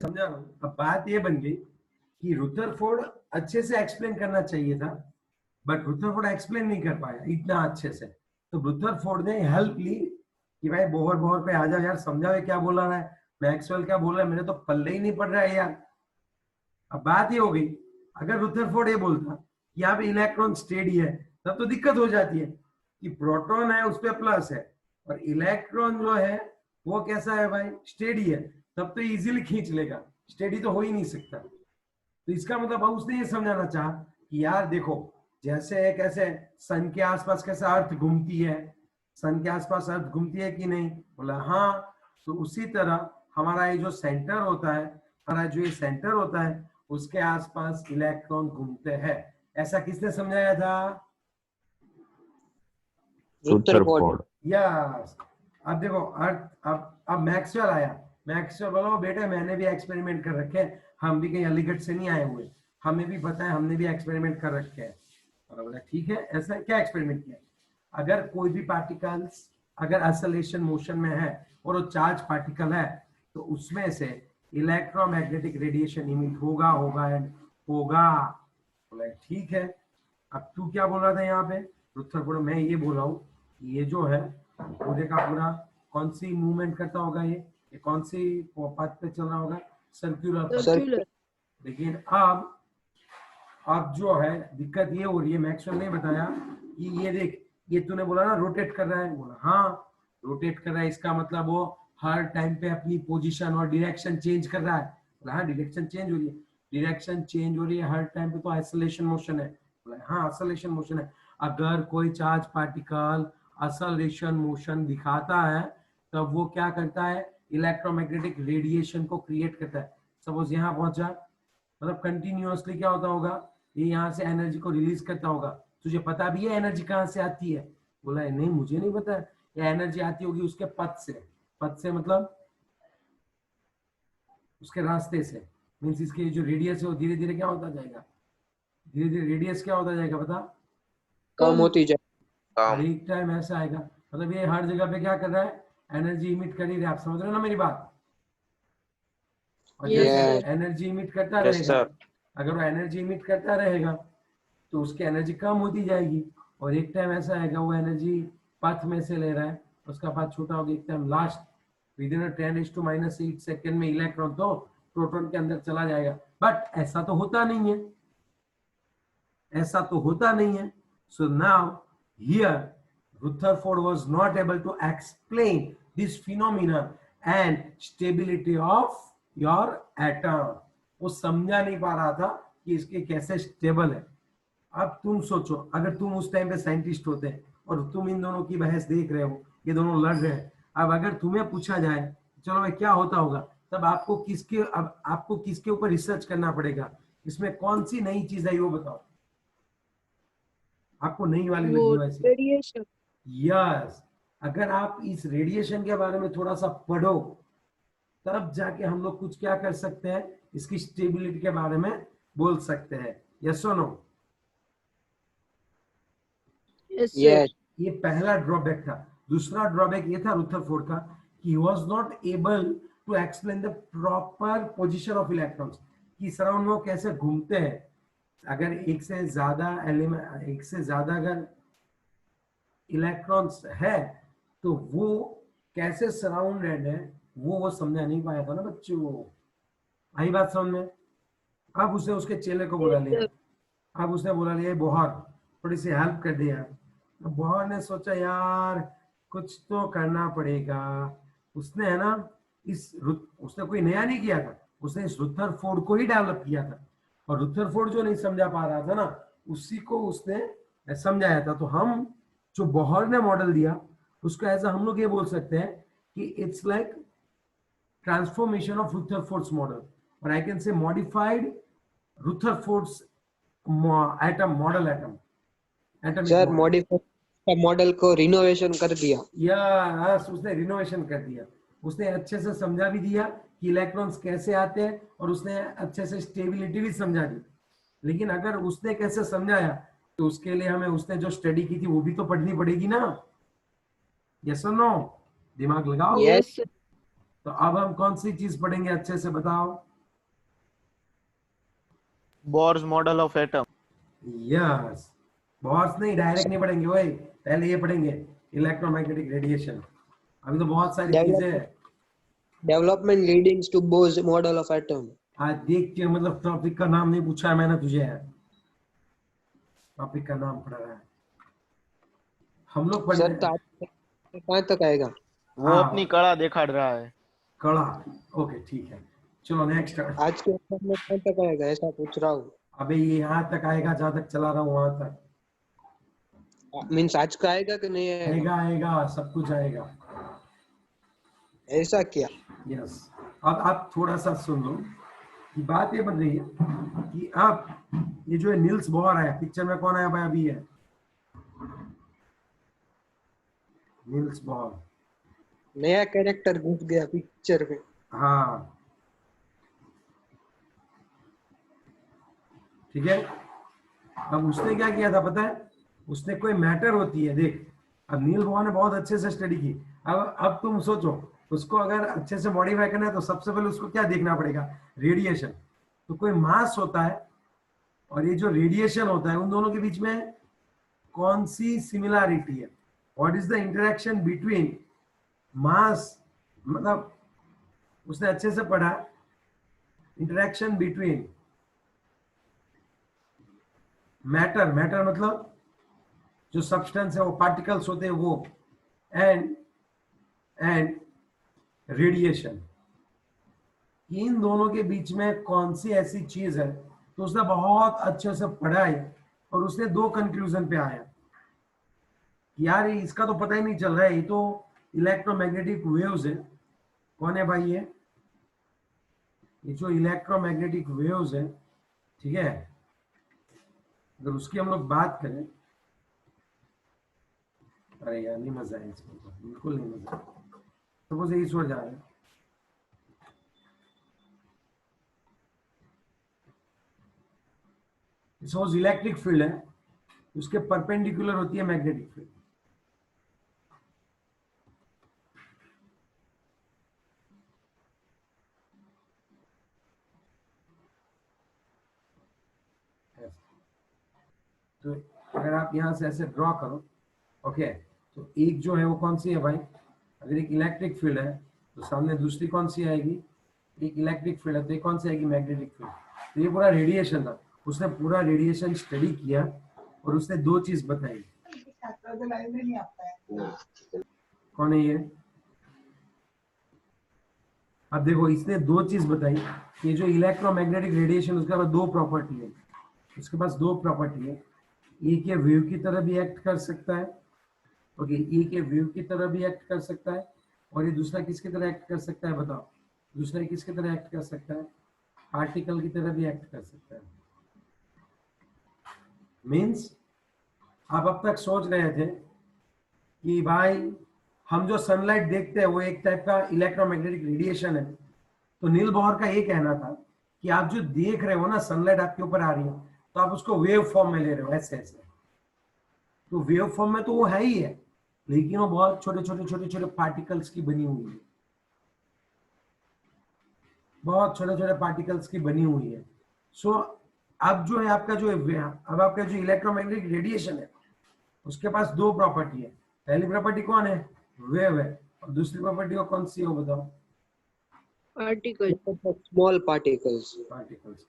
समझा रहा हूँ। अब बात ये बन गई कि रुदरफोर्ड अच्छे से एक्सप्लेन करना चाहिए था, बट रुदरफोर्ड एक्सप्लेन नहीं कर पाया इतना अच्छे से। तो रुदरफोर्ड ने हेल्प ली कि भाई बोहर बोहर पे आ जाओ यार, समझाओ क्या बोला रहा है, मैक्सवेल क्या बोल रहा है, मेरे तो पल्ले ही नहीं पड़ रहा है यार। अब बात ये हो गई, अगर रुदरफोर्ड ये बोलता कि यहाँ पे इलेक्ट्रॉन स्टेडी है, तब तो दिक्कत हो जाती है कि प्रोटॉन है उस पर प्लस है और इलेक्ट्रॉन जो है वो कैसा है भाई, स्टेडी है, तब तो इजीली खींच लेगा, स्टेडी तो हो ही नहीं सकता। तो इसका मतलब उसने ये समझाना चाहा कि यार देखो, जैसे कैसे सन के आसपास कैसे अर्थ घूमती है, सन के आसपास अर्थ घूमती है कि नहीं, बोला हाँ। तो उसी तरह हमारा ये जो सेंटर होता है, हमारा जो ये सेंटर होता है उसके आसपास इलेक्ट्रॉन घूमते हैं। ऐसा किसने समझाया था? रुदरफोर्ड। यस। अब देखो अर्थ, अब मैक्सवेल आया, मैक्सवेल बोलो बेटे मैंने भी एक्सपेरिमेंट कर रखे हैं, हम भी कहीं अलीगढ़ से नहीं आए हुए, हमें भी पता है, हमने भी एक्सपेरिमेंट कर रखे हैं। और बोला ठीक है, ऐसा क्या एक्सपेरिमेंट किया? अगर कोई भी पार्टिकल्स अगर एक्सेलरेशन मोशन में है और वो चार्ज पार्टिकल है, तो उसमें से इलेक्ट्रोमैग्नेटिक रेडिएशन इमिट होगा होगा एंड होगा। बोला ठीक है। अब तू क्या बोल रहा था यहाँ पे? रुदरफोर्ड, मैं ये बोला हूँ ये जो है पूरे का पूरा कौन सी मूवमेंट करता होगा, ये कौन सी पाथ पे चल रहा होगा? सर्कुलर। लेकिन अब जो है दिक्कत ये हो रही है, मैक्सवेल ने बताया कि ये देख, ये तूने बोला ना रोटेट कर रहा है, बोला हाँ रोटेट कर रहा है, इसका मतलब वो हर टाइम पे अपनी पोजीशन और डायरेक्शन चेंज कर रहा है। बोला हाँ डायरेक्शन चेंज हो रही है, डायरेक्शन चेंज हो रही है हर टाइम पे, तो आइसोलेशन मोशन है। बोला हाँ आइसोलेशन मोशन है। अगर कोई चार्ज पार्टिकल आइसोलेशन मोशन दिखाता है तब वो क्या करता है, इलेक्ट्रोमैग्नेटिक रेडिएशन को क्रिएट करता है। सपोज यहाँ पहुंचा, मतलब कंटिन्यूअसली क्या होता होगा, ये यहाँ से एनर्जी को रिलीज करता होगा। तुझे पता भी है एनर्जी कहाँ से आती है? बोला है नहीं मुझे नहीं पता, ये एनर्जी आती होगी उसके पथ से। पथ से मतलब उसके रास्ते से, मीन्स इसके जो रेडियस है वो धीरे धीरे क्या होता जाएगा, धीरे धीरे रेडियस क्या होता जाएगा पता? कम होती जाए। और एक टाइम ऐसा आएगा, मतलब ये हर जगह पे क्या कर रहा है, एनर्जी इमिट कर ही रहा है। आप समझ रहे हो ना मेरी बात? और जैसे एनर्जी इमिट करता रहेगा, अगर वो एनर्जी इमिट करता रहेगा तो उसकी एनर्जी कम होती जाएगी, और एक टाइम ऐसा आएगा वो एनर्जी पथ में से ले रहा है, उसका पथ छोटा होगा, एक टाइम लास्ट विदिन 10⁻⁸ सेकेंड में इलेक्ट्रॉन तो प्रोटॉन के अंदर चला जाएगा। बट ऐसा तो होता नहीं है, ऐसा तो होता नहीं है। So now here Rutherford was not able to explain this phenomenon and stability of your atom. वो समझा नहीं पा रहा था कि इसके कैसे स्टेबल है। अब तुम सोचो, अगर तुम उस टाइम पे साइंटिस्ट होते हैं और तुम इन दोनों की बहस देख रहे हो, ये दोनों लड़ रहे हैं, अब अगर तुम्हें पूछा जाए चलो भाई क्या होता होगा, तब आपको किसके ऊपर रिसर्च करना पड़ेगा, इसमें कौन सी नई चीज आई वो बताओ, आपको नई वाली लगी वैसे? रेडिएशन। यस। अगर आप इस रेडिएशन के बारे में थोड़ा सा पढ़ो तब जाके हम लोग कुछ क्या कर सकते हैं, इसकी स्टेबिलिटी के बारे में बोल सकते हैं। यस और नो? यस। ये पहला ड्रॉबैक था। दूसरा ड्रॉबैक ये था रुदरफोर्ड का कि he was not able to explain the proper position of electrons, कि सराउंड में कैसे घूमते हैं। अगर एक से ज्यादा एलिमेंट, एक से ज्यादा अगर इलेक्ट्रॉन्स है तो वो कैसे सराउंडेड है वो समझा नहीं पाया था ना बच्चों को। आई बात समझ में? अब उसने उसके चेले को बुला लिया, अब उसने बोला लिया बोहर थोड़ी सी हेल्प कर दिया। बोहर ने सोचा यार कुछ तो करना पड़ेगा, उसने है ना उसने कोई नया नहीं किया था, उसने इस रुदरफोर्ड को ही डेवलप किया था, और रुदरफोर्ड जो नहीं समझा पा रहा था ना उसी को उसने समझाया था। तो हम जो बोहर ने मॉडल दिया उसको ऐसा हम लोग ये बोल सकते हैं कि it's like transformation of Rutherford's model, और I can say modified Rutherford's atom model, atom sir modified model को रिनोवेशन कर दिया। यस, उसने रिनोवेशन कर दिया, उसने अच्छे से समझा भी दिया कि इलेक्ट्रॉन्स कैसे आते हैं, और उसने अच्छे से स्टेबिलिटी भी समझा दी। लेकिन अगर उसने कैसे समझाया तो उसके लिए हमें उसने जो स्टडी की थी वो भी तो पढ़नी पड़ेगी ना। यस और नो? दिमाग लगाओ। यस। तो अब हम कौन सी चीज पढ़ेंगे अच्छे से बताओ? Bohr's model of atom. Yes, बहुत नहीं, डायरेक्ट नहीं पढ़ेंगे वही, पहले ये पढ़ेंगे इलेक्ट्रोमैग्नेटिक रेडिएशन। अभी तो बहुत सारी चीजें हैं। Development leading to Bohr's model of atom. आज देख के मतलब टॉपिक का नाम नहीं पूछा है मैंने तुझे, टॉपिक का नाम पढ़ रहा है हम लोग पढ़ सर रहे तो हैं। आज कहाँ तक आएगा? वो हाँ। अपनी कड़ा दिखा रहा है। कड़ा, ओके ठीक है, चलो नेक्स्ट। आज के एग्जाम में कहाँ तक आएगा ऐसा पूछ रहा हूँ। अबे ये यहाँ तक आएगा, जहाँ तक चला रहा हूँ वहां तक। मीन्स आज का आएगा कि नहीं आएगा? आएगा आएगा, सब कुछ आएगा। ऐसा क्या? यस, अब आप थोड़ा सा सुन लो कि बात ये बन रही है कि अब ये जो है नील्स बोहर आया पिक्चर में, कौन आया भाई अभी है? नील्स बोहर, नया कैरेक्टर घुस गया पिक्चर में। हाँ ठीक है। अब उसने क्या किया था पता है? उसने कोई मैटर होती है, देख अब नील बोहर ने बहुत अच्छे से स्टडी की। अब तुम सोचो, उसको अगर अच्छे से मॉडिफाई करना है तो सबसे पहले उसको क्या देखना पड़ेगा? रेडिएशन। तो कोई मास होता है और ये जो रेडिएशन होता है, उन दोनों के बीच में कौन सी सिमिलैरिटी है? What is the interaction between mass, मतलब उसने अच्छे से पढ़ा, इंटरेक्शन बिटवीन मैटर, मैटर मतलब जो सब्सटेंस है, वो पार्टिकल्स होते हैं वो, एंड रेडिएशन, इन दोनों के बीच में कौन सी ऐसी चीज है? तो उसने बहुत अच्छे से पढ़ा है और उसने दो कंक्लूजन पे आया। यार इसका तो पता ही नहीं चल रहा है, ये तो इलेक्ट्रोमैग्नेटिक वेव्स है। कौन है भाई ये जो इलेक्ट्रोमैग्नेटिक वेव्स है, ठीक है, अगर उसकी हम लोग बात करें, अरे यार नहीं मजा है इसमें, तो बिल्कुल नहीं मजा। सपोज यही सोच जा रहा है, सपोज इलेक्ट्रिक फील्ड है, उसके परपेंडिकुलर होती है मैग्नेटिक फील्ड। तो अगर आप यहां से ऐसे ड्रॉ करो, ओके, तो एक जो है वो कौन सी है भाई? अगर एक इलेक्ट्रिक फील्ड है तो सामने दूसरी कौन सी आएगी? एक इलेक्ट्रिक फील्ड है तो ये कौन सी आएगी? Magnetic field. तो ये पूरा रेडिएशन था, उसने पूरा रेडिएशन स्टडी किया और उसने दो चीज बताई। कौन है ये? अब देखो, इसने दो चीज बताई। ये जो इलेक्ट्रोमैग्नेटिक रेडिएशन, उसके पास दो प्रॉपर्टी है, उसके पास दो प्रॉपर्टी है। एक ये वेव की तरह भी एक्ट कर सकता है, ओके, एक ये वेव की तरह भी एक्ट कर सकता है, और ये दूसरा किसकी तरह एक्ट कर सकता है बताओ? दूसरा किसकी तरह एक्ट कर सकता है? पार्टिकल की तरह भी एक्ट कर सकता है। मीन्स आप अब तक सोच रहे थे कि भाई हम जो सनलाइट देखते हैं वो एक टाइप का इलेक्ट्रोमैग्नेटिक रेडिएशन है। तो नील बोहर का ये कहना था कि आप जो देख रहे हो ना, सनलाइट आपके ऊपर आ रही है, तो आप उसको वेव फॉर्म में ले रहे हो, ऐसे ऐसे। तो वेव फॉर्म में तो वो है ही है, लेकिन वो बहुत छोटे छोटे छोटे छोटे पार्टिकल्स की बनी हुई है, बहुत छोटे छोटे पार्टिकल्स की बनी हुई है। सो अब जो है आपका जो अब आपका जो इलेक्ट्रोमैग्नेटिक रेडिएशन है, उसके पास दो प्रॉपर्टी है। पहली प्रॉपर्टी कौन है? वेव है। और दूसरी प्रॉपर्टी को कौन सी है वो बताओ? Particle. Small particles. पार्टिकल्स।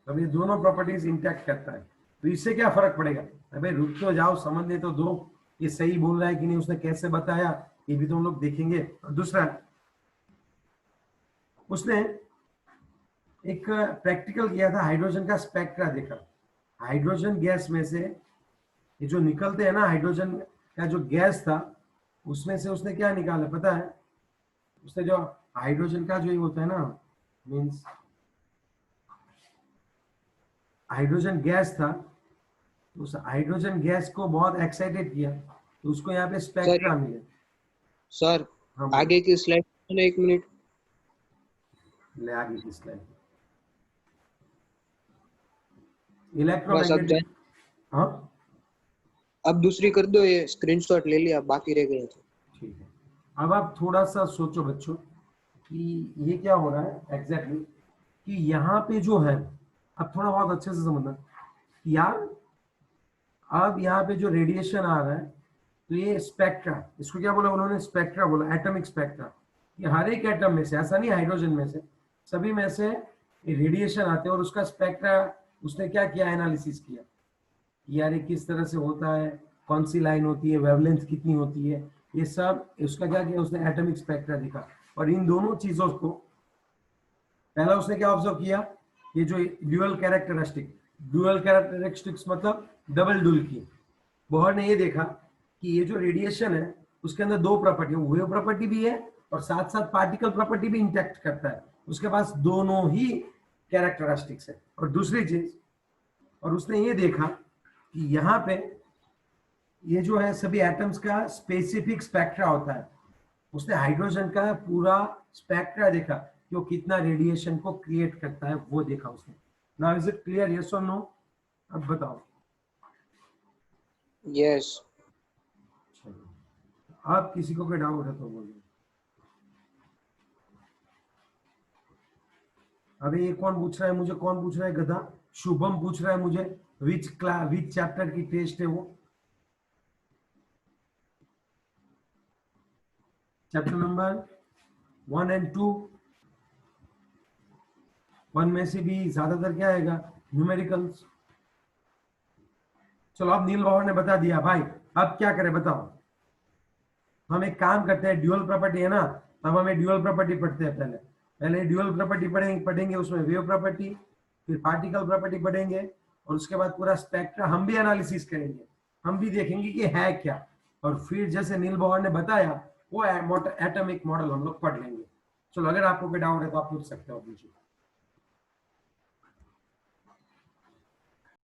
अब ये दोनों प्रॉपर्टीज इंटैक्ट करता है, तो इससे क्या फर्क पड़ेगा? अबे रुक तो जाओ, समझने तो दो, ये सही बोल रहा है कि नहीं, उसने कैसे बताया ये भी तो हम लोग देखेंगे। और दूसरा, उसने एक प्रैक्टिकल किया था, हाइड्रोजन का स्पेक्ट्रा देखा। हाइड्रोजन गैस में से ये जो निकलते हैं ना, हाइड्रोजन का जो गैस था, उसमें से उसने क्या निकाला पता है? उसने जो हाइड्रोजन का जो ये होता है ना, मीन्स हाइड्रोजन गैस था, उस हाइड्रोजन गैस को बहुत एक्साइटेड किया, तो उसको यहाँ पे स्पेक्ट्रा मिले। सर हाँ बोलो। आगे की स्लाइड में 1 मिनट। ले आगे की स्लाइड। बस अब इलेक्ट्रोमैग्नेटिक, हाँ अब दूसरी कर दो, ये स्क्रीनशॉट ले लिया, बाकी रह गया था। ठीक है। अब आप थोड़ा सा सोचो बच्चों कि ये क्या हो रहा है एग्जैक्टली कि यहाँ पे जो है, अब थोड़ा बहुत अच्छे से समझना यार, अब यहाँ पे जो रेडिएशन आ रहा है तो ये स्पेक्ट्रा, इसको क्या बोला उन्होंने, स्पेक्ट्रा बोला, एटॉमिक स्पेक्ट्रा। ये हर एक एटम में से, ऐसा नहीं हाइड्रोजन में से, सभी में से रेडिएशन आते हैं और उसका स्पेक्ट्रा उसने क्या किया, एनालिसिस किया यार ये किस तरह से होता है, कौन सी लाइन होती है, वेवलेंथ कितनी होती है, ये सब उसका क्या किया उसने, एटॉमिक स्पेक्ट्रा देखा। और इन दोनों चीजों को पहला उसने क्या ऑब्जर्व किया, ये जो ड्यूअल कैरेक्टरिस्टिक्स मतलब डबल डुअल की। बोहर ने ये देखा कि ये जो रेडिएशन है उसके अंदर दो प्रॉपर्टी, वेव प्रॉपर्टी भी है और साथ साथ पार्टिकल प्रॉपर्टी भी इंटैक्ट करता है, उसके पास दोनों ही कैरेक्टरिस्टिक्स है। और दूसरी चीज, और उसने ये देखा कि यहाँ पे ये जो है सभी एटम्स का स्पेसिफिक स्पेक्ट्रा होता है। उसने हाइड्रोजन का पूरा स्पेक्ट्रा देखा कि वो कितना रेडिएशन को क्रिएट करता है, वो देखा उसने। Now is it clear, yes और नो? अब बताओ। यस। आप किसी को कोई डाउट है तो बोलिए। अभी ये कौन पूछ रहा है मुझे, कौन पूछ रहा है गधा? शुभम पूछ रहा है मुझे विच चैप्टर की टेस्ट है वो, चैप्टर नंबर 1 और 2। 1 में से भी ज्यादातर क्या आएगा, न्यूमेरिकल्स। चलो अब नील बाबर ने बता दिया भाई, अब क्या करें बताओ। हम एक काम करते हैं, ड्यूअल प्रॉपर्टी है ना, अब हमें ड्यूअल प्रॉपर्टी पढ़ते हैं। पहले ड्यूअल प्रॉपर्टी पढ़ेंगे, उसमें वेव प्रॉपर्टी, फिर पार्टिकल प्रॉपर्टी पढ़ेंगे और उसके बाद पूरा स्पेक्ट्रा हम भी एनालिसिस करेंगे, हम भी देखेंगे कि है क्या। और फिर जैसे नील बाबर ने बताया वो एटॉमिक मॉडल हम लोग पढ़ लेंगे। चलो अगर आपको कोई डाउट है तो आप पूछ सकते हो मुझे।